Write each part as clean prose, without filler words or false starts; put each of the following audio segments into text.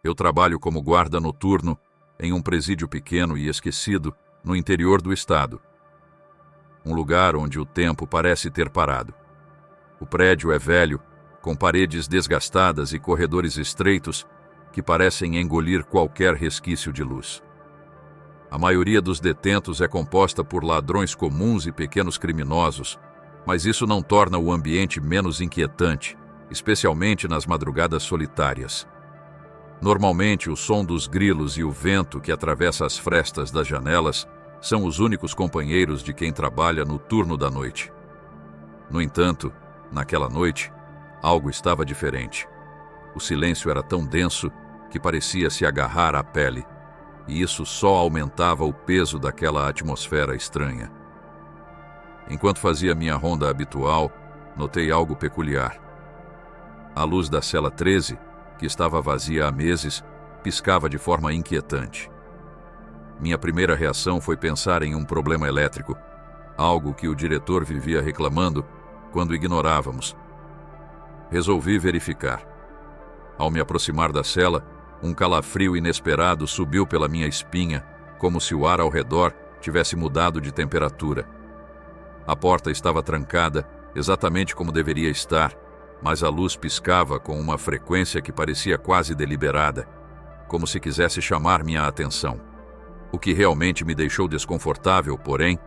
Eu trabalho como guarda noturno em um presídio pequeno e esquecido no interior do estado. Um lugar onde o tempo parece ter parado. O prédio é velho, com paredes desgastadas e corredores estreitos que parecem engolir qualquer resquício de luz. A maioria dos detentos é composta por ladrões comuns e pequenos criminosos, mas isso não torna o ambiente menos inquietante, especialmente nas madrugadas solitárias. Normalmente, o som dos grilos e o vento que atravessa as frestas das janelas são os únicos companheiros de quem trabalha no turno da noite. No entanto, naquela noite, algo estava diferente. O silêncio era tão denso que parecia se agarrar à pele, e isso só aumentava o peso daquela atmosfera estranha. Enquanto fazia minha ronda habitual, notei algo peculiar. A luz da cela 13, que estava vazia há meses, piscava de forma inquietante. Minha primeira reação foi pensar em um problema elétrico, algo que o diretor vivia reclamando quando ignorávamos. Resolvi verificar. Ao me aproximar da cela, um calafrio inesperado subiu pela minha espinha, como se o ar ao redor tivesse mudado de temperatura. A porta estava trancada, exatamente como deveria estar, mas a luz piscava com uma frequência que parecia quase deliberada, como se quisesse chamar minha atenção. O que realmente me deixou desconfortável, porém,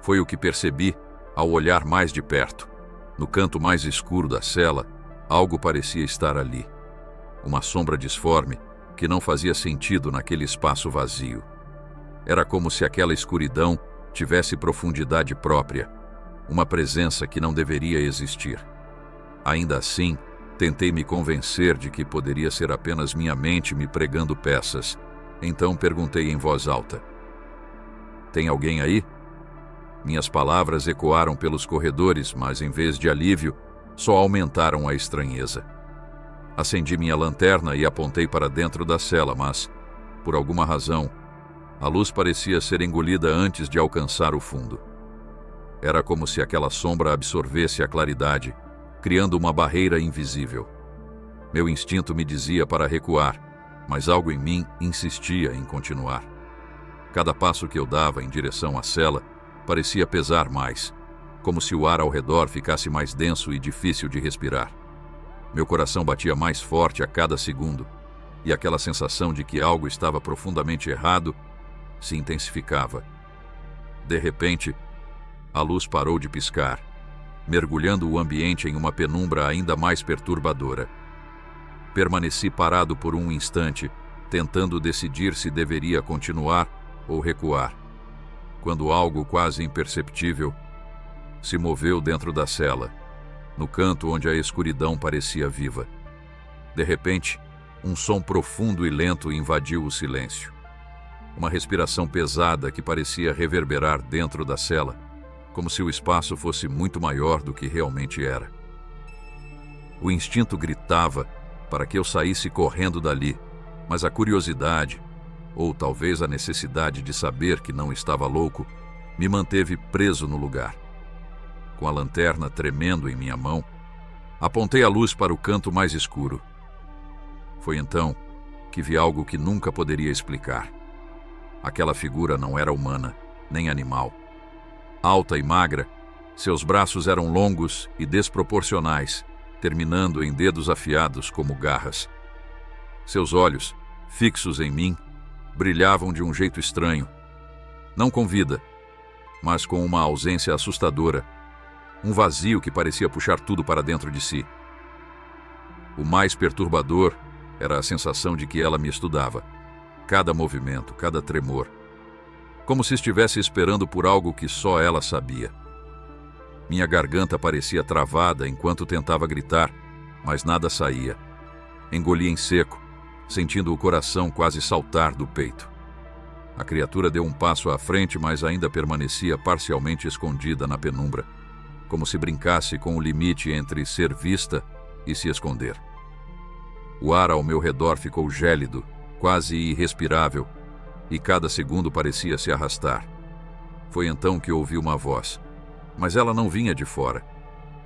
foi o que percebi ao olhar mais de perto. No canto mais escuro da cela, algo parecia estar ali. Uma sombra disforme que não fazia sentido naquele espaço vazio. Era como se aquela escuridão tivesse profundidade própria, uma presença que não deveria existir. Ainda assim, tentei me convencer de que poderia ser apenas minha mente me pregando peças. Então perguntei em voz alta: "Tem alguém aí?" Minhas palavras ecoaram pelos corredores, mas em vez de alívio, só aumentaram a estranheza. Acendi minha lanterna e apontei para dentro da cela, mas, por alguma razão, a luz parecia ser engolida antes de alcançar o fundo. Era como se aquela sombra absorvesse a claridade, criando uma barreira invisível. Meu instinto me dizia para recuar, mas algo em mim insistia em continuar. Cada passo que eu dava em direção à cela parecia pesar mais, como se o ar ao redor ficasse mais denso e difícil de respirar. Meu coração batia mais forte a cada segundo, e aquela sensação de que algo estava profundamente errado se intensificava. De repente, a luz parou de piscar, mergulhando o ambiente em uma penumbra ainda mais perturbadora. Permaneci parado por um instante, tentando decidir se deveria continuar ou recuar, quando algo quase imperceptível se moveu dentro da cela, no canto onde a escuridão parecia viva. De repente, um som profundo e lento invadiu o silêncio. Uma respiração pesada que parecia reverberar dentro da cela, como se o espaço fosse muito maior do que realmente era. O instinto gritava para que eu saísse correndo dali, mas a curiosidade, ou talvez a necessidade de saber que não estava louco, me manteve preso no lugar. Com a lanterna tremendo em minha mão, apontei a luz para o canto mais escuro. Foi então que vi algo que nunca poderia explicar. Aquela figura não era humana, nem animal. Alta e magra, seus braços eram longos e desproporcionais, terminando em dedos afiados como garras. Seus olhos, fixos em mim, brilhavam de um jeito estranho. Não com vida, mas com uma ausência assustadora, um vazio que parecia puxar tudo para dentro de si. O mais perturbador era a sensação de que ela me estudava. Cada movimento, cada tremor, como se estivesse esperando por algo que só ela sabia. Minha garganta parecia travada enquanto tentava gritar, mas nada saía. Engoli em seco, sentindo o coração quase saltar do peito. A criatura deu um passo à frente, mas ainda permanecia parcialmente escondida na penumbra, como se brincasse com o limite entre ser vista e se esconder. O ar ao meu redor ficou gélido, quase irrespirável, e cada segundo parecia se arrastar. Foi então que ouvi uma voz, mas ela não vinha de fora.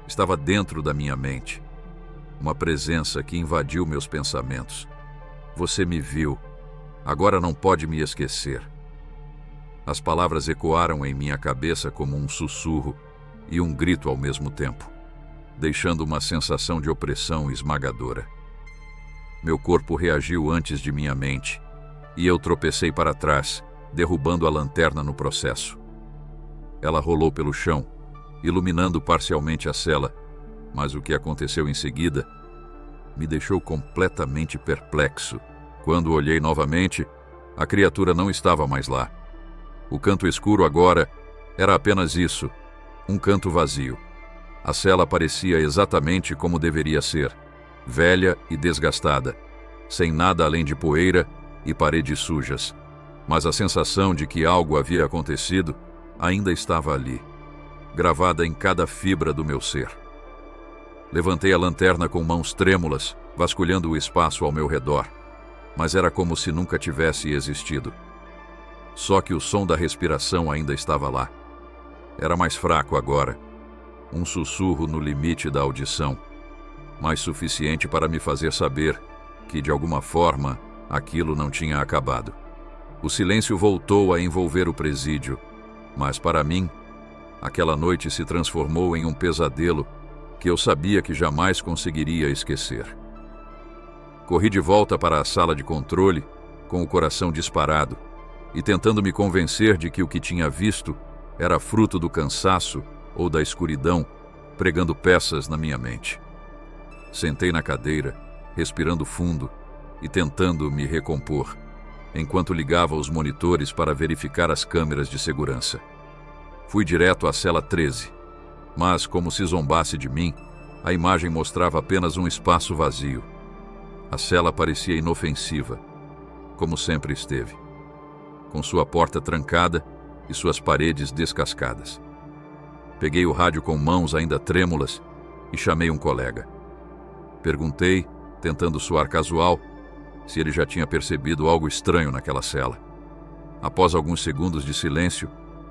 Estava dentro da minha mente. Uma presença que invadiu meus pensamentos. Você me viu. Agora não pode me esquecer. As palavras ecoaram em minha cabeça como um sussurro e um grito ao mesmo tempo, deixando uma sensação de opressão esmagadora. Meu corpo reagiu antes de minha mente, e eu tropecei para trás, derrubando a lanterna no processo. Ela rolou pelo chão, iluminando parcialmente a cela, mas o que aconteceu em seguida me deixou completamente perplexo. Quando olhei novamente, a criatura não estava mais lá. O canto escuro agora era apenas isso, um canto vazio. A cela parecia exatamente como deveria ser, velha e desgastada, sem nada além de poeira e paredes sujas. Mas a sensação de que algo havia acontecido ainda estava ali, gravada em cada fibra do meu ser. Levantei a lanterna com mãos trêmulas, vasculhando o espaço ao meu redor, mas era como se nunca tivesse existido. Só que o som da respiração ainda estava lá. Era mais fraco agora, um sussurro no limite da audição, mas suficiente para me fazer saber que, de alguma forma, aquilo não tinha acabado. O silêncio voltou a envolver o presídio, mas para mim, aquela noite se transformou em um pesadelo que eu sabia que jamais conseguiria esquecer. Corri de volta para a sala de controle, com o coração disparado, e tentando me convencer de que o que tinha visto era fruto do cansaço ou da escuridão, pregando peças na minha mente. Sentei na cadeira, respirando fundo e tentando me recompor, enquanto ligava os monitores para verificar as câmeras de segurança. Fui direto à cela 13, mas, como se zombasse de mim, a imagem mostrava apenas um espaço vazio. A cela parecia inofensiva, como sempre esteve, com sua porta trancada e suas paredes descascadas. Peguei o rádio com mãos ainda trêmulas e chamei um colega. Perguntei, tentando soar casual, se ele já tinha percebido algo estranho naquela cela. Após alguns segundos de silêncio,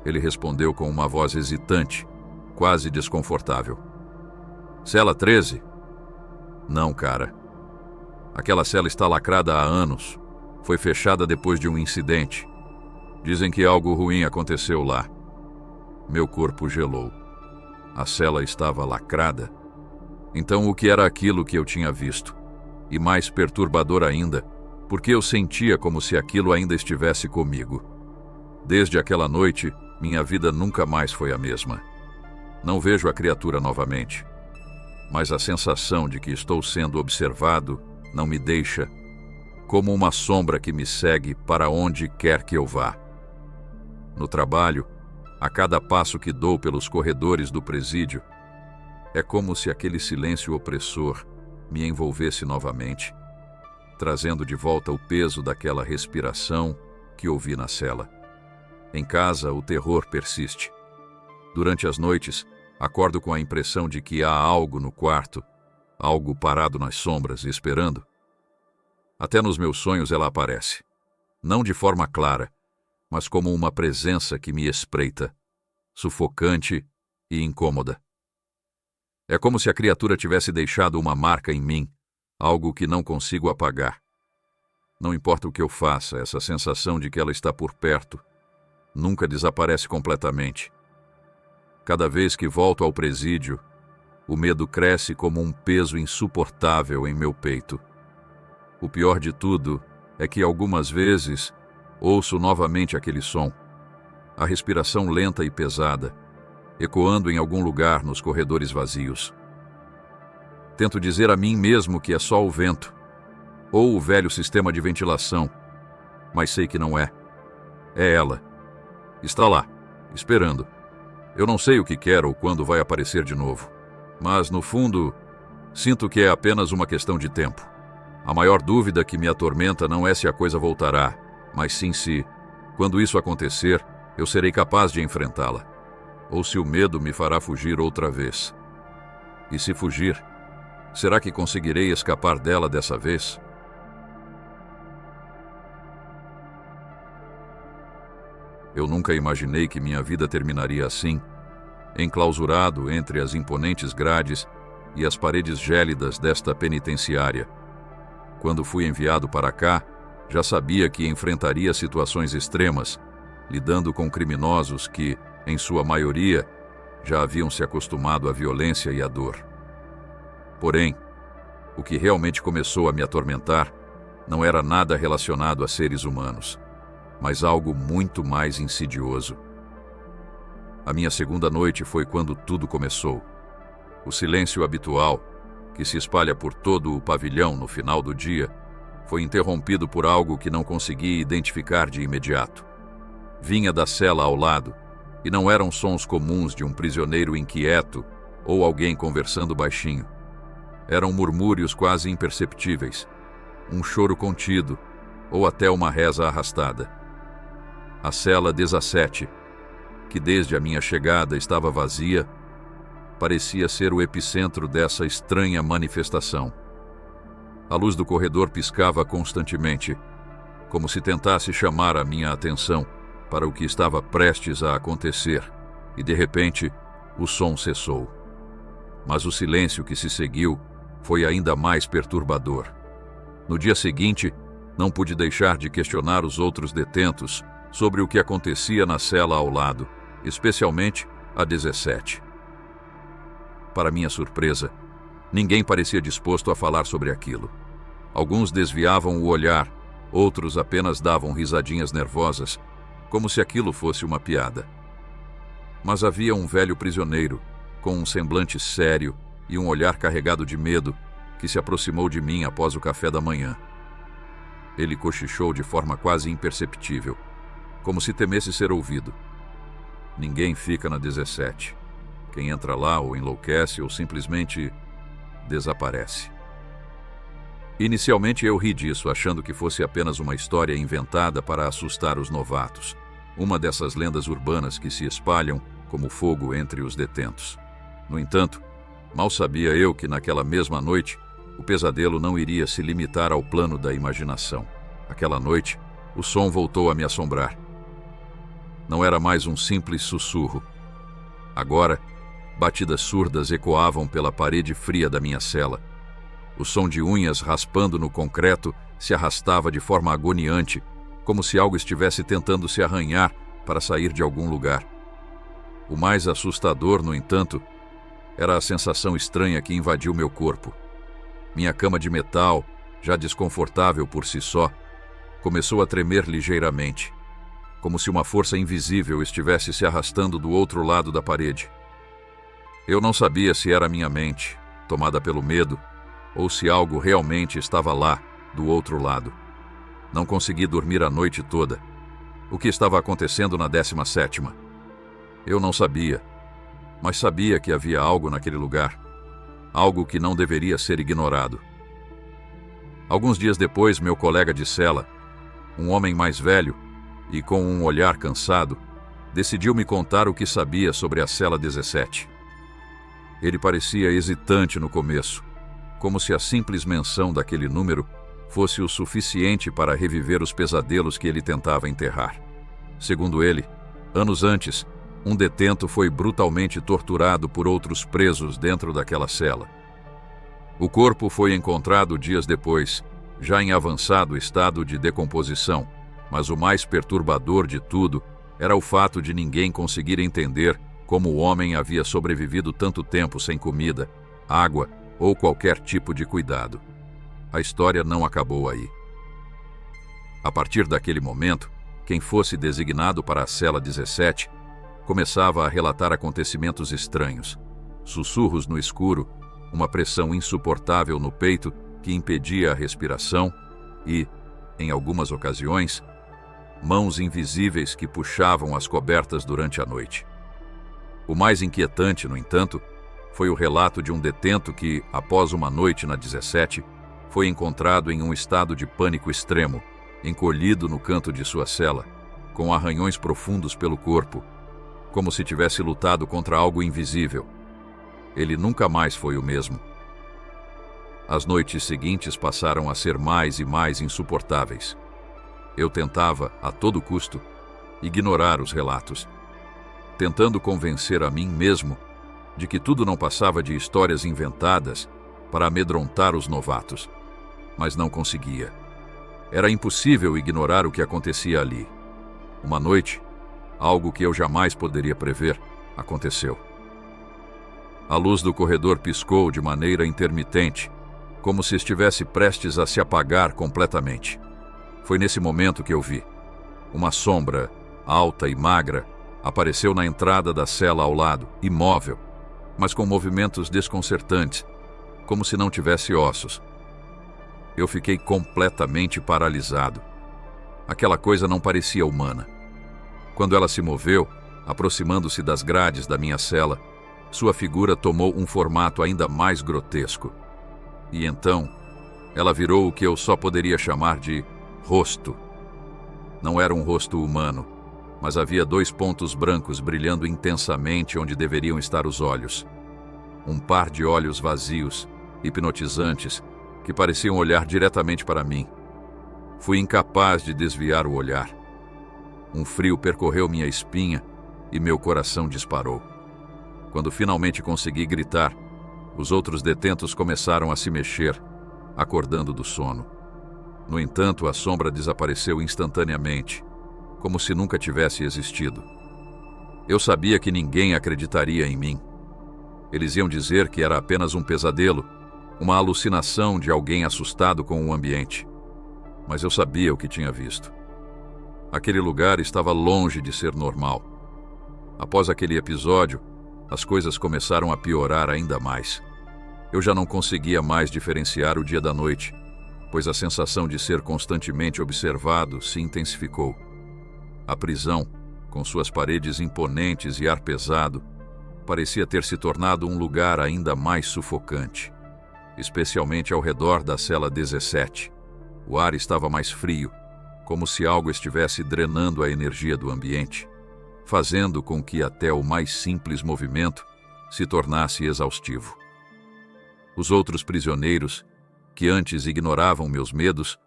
ele respondeu com uma voz hesitante, quase desconfortável. Cela 13? Não, cara. Aquela cela está lacrada há anos. Foi fechada depois de um incidente. Dizem que algo ruim aconteceu lá. Meu corpo gelou. A cela estava lacrada? Então o que era aquilo que eu tinha visto? E mais perturbador ainda, porque eu sentia como se aquilo ainda estivesse comigo. Desde aquela noite, minha vida nunca mais foi a mesma. Não vejo a criatura novamente, mas a sensação de que estou sendo observado não me deixa, como uma sombra que me segue para onde quer que eu vá. No trabalho, a cada passo que dou pelos corredores do presídio, é como se aquele silêncio opressor me envolvesse novamente, trazendo de volta o peso daquela respiração que ouvi na cela. Em casa, o terror persiste. Durante as noites, acordo com a impressão de que há algo no quarto, algo parado nas sombras, esperando. Até nos meus sonhos ela aparece. Não de forma clara, mas como uma presença que me espreita, sufocante e incômoda. É como se a criatura tivesse deixado uma marca em mim, algo que não consigo apagar. Não importa o que eu faça, essa sensação de que ela está por perto nunca desaparece completamente. Cada vez que volto ao presídio, o medo cresce como um peso insuportável em meu peito. O pior de tudo é que algumas vezes ouço novamente aquele som, a respiração lenta e pesada, ecoando em algum lugar nos corredores vazios. Tento dizer a mim mesmo que é só o vento, ou o velho sistema de ventilação, mas sei que não é. É ela. Está lá, esperando. Eu não sei o que quer ou quando vai aparecer de novo, mas, no fundo, sinto que é apenas uma questão de tempo. A maior dúvida que me atormenta não é se a coisa voltará, mas sim se, quando isso acontecer, eu serei capaz de enfrentá-la, ou se o medo me fará fugir outra vez. E se fugir, será que conseguirei escapar dela dessa vez? Eu nunca imaginei que minha vida terminaria assim, enclausurado entre as imponentes grades e as paredes gélidas desta penitenciária, quando fui enviado para cá, já sabia que enfrentaria situações extremas, lidando com criminosos que, em sua maioria, já haviam se acostumado à violência e à dor. Porém, o que realmente começou a me atormentar não era nada relacionado a seres humanos, mas algo muito mais insidioso. A minha segunda noite foi quando tudo começou. O silêncio habitual, que se espalha por todo o pavilhão no final do dia, foi interrompido por algo que não consegui identificar de imediato. Vinha da cela ao lado, e não eram sons comuns de um prisioneiro inquieto ou alguém conversando baixinho. Eram murmúrios quase imperceptíveis, um choro contido ou até uma reza arrastada. A cela 17, que desde a minha chegada estava vazia, parecia ser o epicentro dessa estranha manifestação. A luz do corredor piscava constantemente, como se tentasse chamar a minha atenção para o que estava prestes a acontecer, e de repente o som cessou. Mas o silêncio que se seguiu foi ainda mais perturbador. No dia seguinte, não pude deixar de questionar os outros detentos sobre o que acontecia na cela ao lado, especialmente a 17. Para minha surpresa, ninguém parecia disposto a falar sobre aquilo. Alguns desviavam o olhar, outros apenas davam risadinhas nervosas, como se aquilo fosse uma piada. Mas havia um velho prisioneiro, com um semblante sério e um olhar carregado de medo, que se aproximou de mim após o café da manhã. Ele cochichou de forma quase imperceptível, como se temesse ser ouvido. Ninguém fica na 17. Quem entra lá ou enlouquece ou simplesmente desaparece. Inicialmente eu ri disso, achando que fosse apenas uma história inventada para assustar os novatos, uma dessas lendas urbanas que se espalham como fogo entre os detentos. No entanto, mal sabia eu que naquela mesma noite o pesadelo não iria se limitar ao plano da imaginação. Aquela noite, o som voltou a me assombrar. Não era mais um simples sussurro. Agora, batidas surdas ecoavam pela parede fria da minha cela. O som de unhas raspando no concreto se arrastava de forma agoniante, como se algo estivesse tentando se arranhar para sair de algum lugar. O mais assustador, no entanto, era a sensação estranha que invadiu meu corpo. Minha cama de metal, já desconfortável por si só, começou a tremer ligeiramente, como se uma força invisível estivesse se arrastando do outro lado da parede. Eu não sabia se era minha mente, tomada pelo medo, ou se algo realmente estava lá, do outro lado. Não consegui dormir a noite toda. O que estava acontecendo na 17ª? Eu não sabia, mas sabia que havia algo naquele lugar, algo que não deveria ser ignorado. Alguns dias depois, meu colega de cela, um homem mais velho e com um olhar cansado, decidiu me contar o que sabia sobre a cela 17. Ele parecia hesitante no começo, como se a simples menção daquele número fosse o suficiente para reviver os pesadelos que ele tentava enterrar. Segundo ele, anos antes, um detento foi brutalmente torturado por outros presos dentro daquela cela. O corpo foi encontrado dias depois, já em avançado estado de decomposição, mas o mais perturbador de tudo era o fato de ninguém conseguir entender como o homem havia sobrevivido tanto tempo sem comida, água ou qualquer tipo de cuidado. A história não acabou aí. A partir daquele momento, quem fosse designado para a cela 17 começava a relatar acontecimentos estranhos, sussurros no escuro, uma pressão insuportável no peito que impedia a respiração e, em algumas ocasiões, mãos invisíveis que puxavam as cobertas durante a noite. O mais inquietante, no entanto, foi o relato de um detento que, após uma noite na 17, foi encontrado em um estado de pânico extremo, encolhido no canto de sua cela, com arranhões profundos pelo corpo, como se tivesse lutado contra algo invisível. Ele nunca mais foi o mesmo. As noites seguintes passaram a ser mais e mais insuportáveis. Eu tentava, a todo custo, ignorar os relatos, tentando convencer a mim mesmo de que tudo não passava de histórias inventadas para amedrontar os novatos. mas não conseguia. Era impossível ignorar o que acontecia ali. Uma noite, algo que eu jamais poderia prever, aconteceu. A luz do corredor piscou de maneira intermitente, como se estivesse prestes a se apagar completamente. Foi nesse momento que eu vi. Uma sombra, alta e magra, apareceu na entrada da cela ao lado, imóvel, mas com movimentos desconcertantes, como se não tivesse ossos. Eu fiquei completamente paralisado. Aquela coisa não parecia humana. Quando ela se moveu, aproximando-se das grades da minha cela, sua figura tomou um formato ainda mais grotesco. E então, ela virou o que eu só poderia chamar de rosto. Não era um rosto humano, mas havia 2 pontos brancos brilhando intensamente onde deveriam estar os olhos. Um par de olhos vazios, hipnotizantes, que pareciam olhar diretamente para mim. Fui incapaz de desviar o olhar. Um frio percorreu minha espinha e meu coração disparou. Quando finalmente consegui gritar, os outros detentos começaram a se mexer, acordando do sono. No entanto, a sombra desapareceu instantaneamente, como se nunca tivesse existido. Eu sabia que ninguém acreditaria em mim. Eles iam dizer que era apenas um pesadelo, uma alucinação de alguém assustado com o ambiente. Mas eu sabia o que tinha visto. Aquele lugar estava longe de ser normal. Após aquele episódio, as coisas começaram a piorar ainda mais. Eu já não conseguia mais diferenciar o dia da noite, pois a sensação de ser constantemente observado se intensificou. A prisão, com suas paredes imponentes e ar pesado, parecia ter se tornado um lugar ainda mais sufocante, especialmente ao redor da cela 17. O ar estava mais frio, como se algo estivesse drenando a energia do ambiente, fazendo com que até o mais simples movimento se tornasse exaustivo. Os outros prisioneiros, que antes ignoravam meus medos,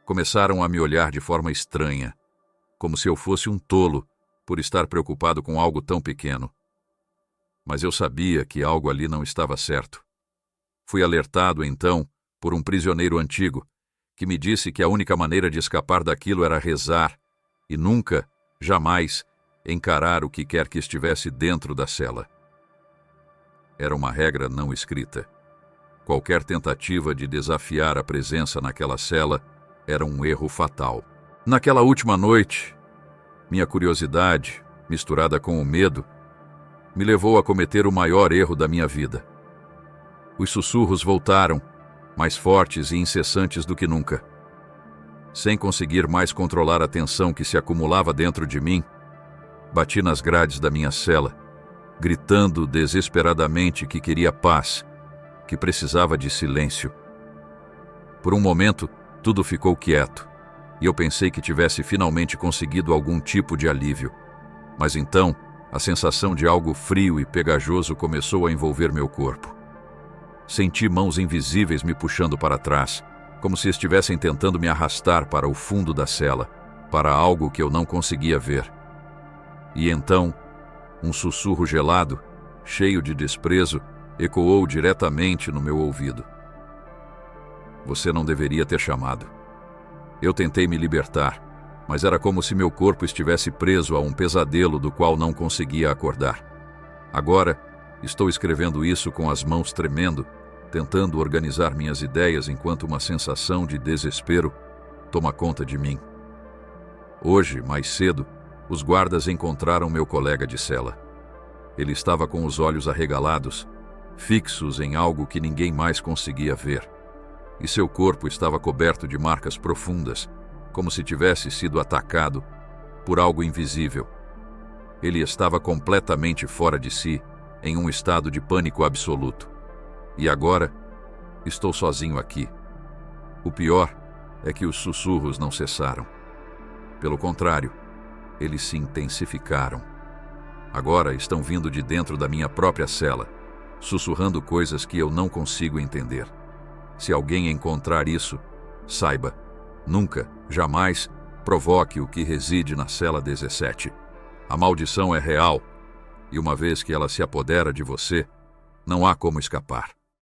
começaram a me olhar de forma estranha, como se eu fosse um tolo por estar preocupado com algo tão pequeno. Mas eu sabia que algo ali não estava certo. Fui alertado, então, por um prisioneiro antigo, que me disse que a única maneira de escapar daquilo era rezar e nunca, jamais, encarar o que quer que estivesse dentro da cela. Era uma regra não escrita. Qualquer tentativa de desafiar a presença naquela cela era um erro fatal. Naquela última noite, minha curiosidade, misturada com o medo, me levou a cometer o maior erro da minha vida. Os sussurros voltaram, mais fortes e incessantes do que nunca. Sem conseguir mais controlar a tensão que se acumulava dentro de mim, bati nas grades da minha cela, gritando desesperadamente que queria paz, que precisava de silêncio. Por um momento, tudo ficou quieto, e eu pensei que tivesse finalmente conseguido algum tipo de alívio. Mas então, a sensação de algo frio e pegajoso começou a envolver meu corpo. Senti mãos invisíveis me puxando para trás, como se estivessem tentando me arrastar para o fundo da cela, para algo que eu não conseguia ver. E então, um sussurro gelado, cheio de desprezo, ecoou diretamente no meu ouvido. Você não deveria ter chamado. Eu tentei me libertar, mas era como se meu corpo estivesse preso a um pesadelo do qual não conseguia acordar. Agora, estou escrevendo isso com as mãos tremendo, tentando organizar minhas ideias enquanto uma sensação de desespero toma conta de mim. Hoje, mais cedo, os guardas encontraram meu colega de cela. Ele estava com os olhos arregalados, fixos em algo que ninguém mais conseguia ver, e seu corpo estava coberto de marcas profundas, como se tivesse sido atacado por algo invisível. Ele estava completamente fora de si, em um estado de pânico absoluto. E agora, estou sozinho aqui. O pior é que os sussurros não cessaram. Pelo contrário, eles se intensificaram. Agora estão vindo de dentro da minha própria cela, sussurrando coisas que eu não consigo entender. Se alguém encontrar isso, saiba, nunca, jamais, provoque o que reside na cela 17. A maldição é real, e uma vez que ela se apodera de você, não há como escapar.